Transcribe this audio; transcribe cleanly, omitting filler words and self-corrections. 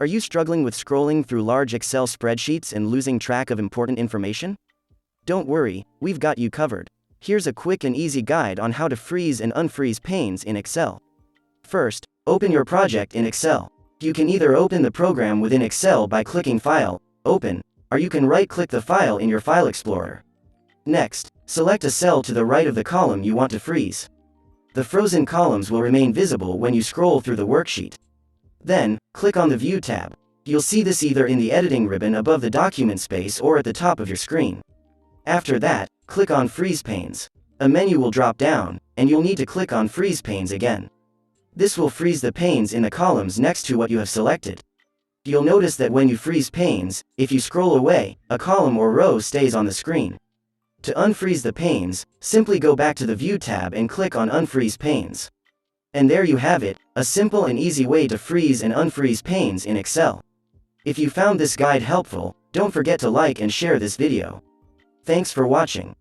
Are you struggling with scrolling through large Excel spreadsheets and losing track of important information? Don't worry, we've got you covered. Here's a quick and easy guide on how to freeze and unfreeze panes in Excel. First, open your project in Excel. You can either open the program within Excel by clicking File, Open, or you can right-click the file in your File Explorer. Next, select a cell to the right of the column you want to freeze. The frozen columns will remain visible when you scroll through the worksheet. Then, click on the View tab. You'll see this either in the editing ribbon above the document space or at the top of your screen. After that, click on Freeze Panes. A menu will drop down, and you'll need to click on Freeze Panes again. This will freeze the panes in the columns next to what you have selected. You'll notice that when you freeze panes, if you scroll away, a column or row stays on the screen. To unfreeze the panes, simply go back to the View tab and click on Unfreeze Panes. And there you have it, a simple and easy way to freeze and unfreeze panes in Excel. If you found this guide helpful, don't forget to like and share this video. Thanks for watching.